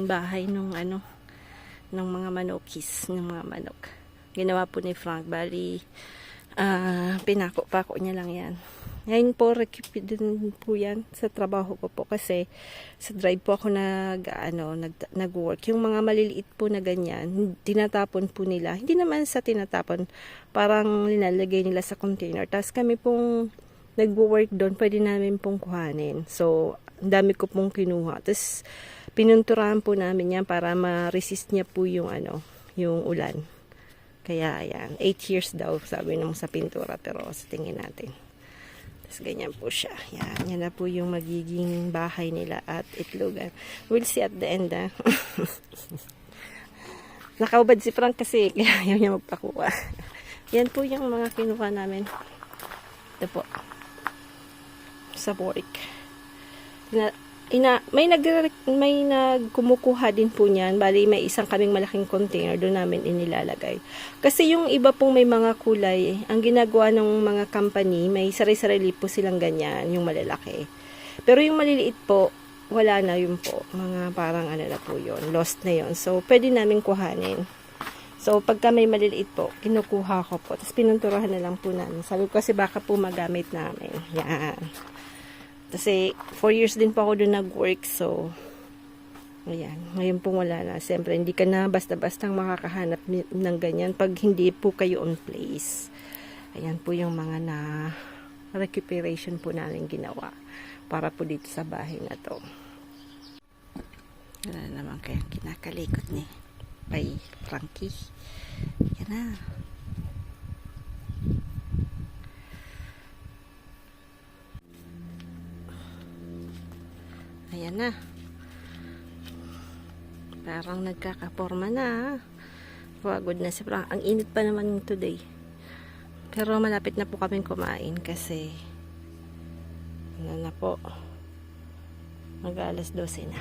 bahay ng mga manokis, ng mga manok. Ginawa po ni Frank, bali pinako-pako niya lang yan. Ngayon po, recupid din po yan sa trabaho ko po kasi sa drive po ako nag-work. Yung mga maliliit po na ganyan, tinatapon po nila. Hindi naman sa tinatapon, parang linalagay nila sa container. Tapos kami pong nag-work doon, pwede namin pong kuhanin. So, ang dami ko pong kinuha. Tapos, pinunturahan po namin yan para ma-resist niya po yung yung ulan. Kaya, ayan, 8 years daw, sabi nung sa pintura, pero sa tingin natin. Tapos ganyan po siya. Yan na po yung magiging bahay nila at itlogan. We'll see at the end, ha. Nakaubad si Frank kasi kaya ayaw niya magpakuha. Yan po yung mga kinuha namin. Ito po. Sa work. May nagkumukuha din po niyan. Bali, may isang kaming malaking container doon namin inilalagay. Kasi yung iba pong may mga kulay, ang ginagawa ng mga company, may sarili-sarili po silang ganyan, yung malalaki. Pero yung maliliit po, wala na yun po. Mga parang na po yun. Lost na yun. So, pwede namin kuhanin. So, pagka may maliliit po, kinukuha ko po. Tapos, pinunturahan na lang po namin. Sabi ko kasi baka po magamit namin. Yan. Kasi 4 years din po ako doon nag-work, so ayan, ngayon pong wala na. Siyempre, hindi ka na basta-bastang makakahanap ng ganyan pag hindi po kayo on place. Ayan po yung mga recuperation po namin ginawa para po dito sa bahay na to. Wala naman kaya kinakalikot ni Pai Frankie. Yan na. Ayan na. Parang nagkakaporma na. Pagod na si Frank. Ang init pa naman today. Pero malapit na po kaming kumain kasi na po. Mag-alas 12 na.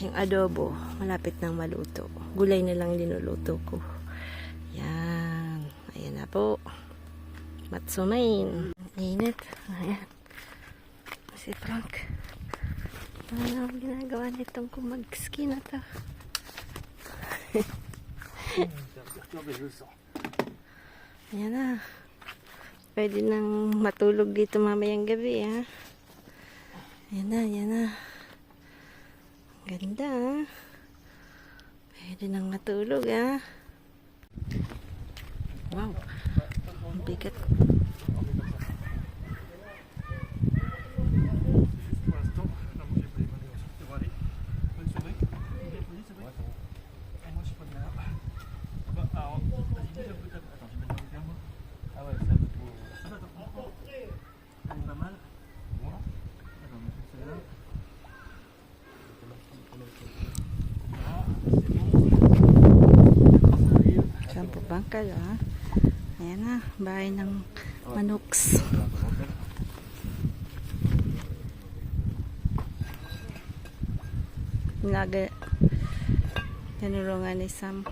Yung adobo, malapit nang maluto. Gulay na lang linuluto ko. Yan. Ayan na po. Matsumain. Init. Ayan. Si Frank. Ano ang ginagawa nitong kumag-ski na to? Ayan na. Pwede nang matulog dito mamayang gabi, ha? Ayan na, ayan na. Ganda, ha? Pwede nang matulog, ha? Wow. Ang bigat. Sampo bangkal, ha? Ayan na, bahay ng manuks. Laga tinulungan ni Sam.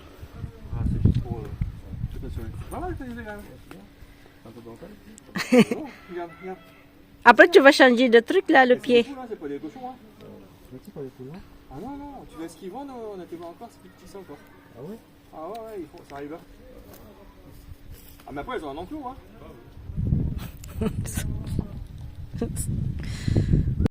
Après tu vas changer de truc là, le pied. Ah non, non, tu vois ce qu'ils vendent, on a été voir encore, c'est plus petit ça encore. Ah ouais? Ah ouais, ouais, ça arrive là. Ah mais après, ils ont un enclos, hein.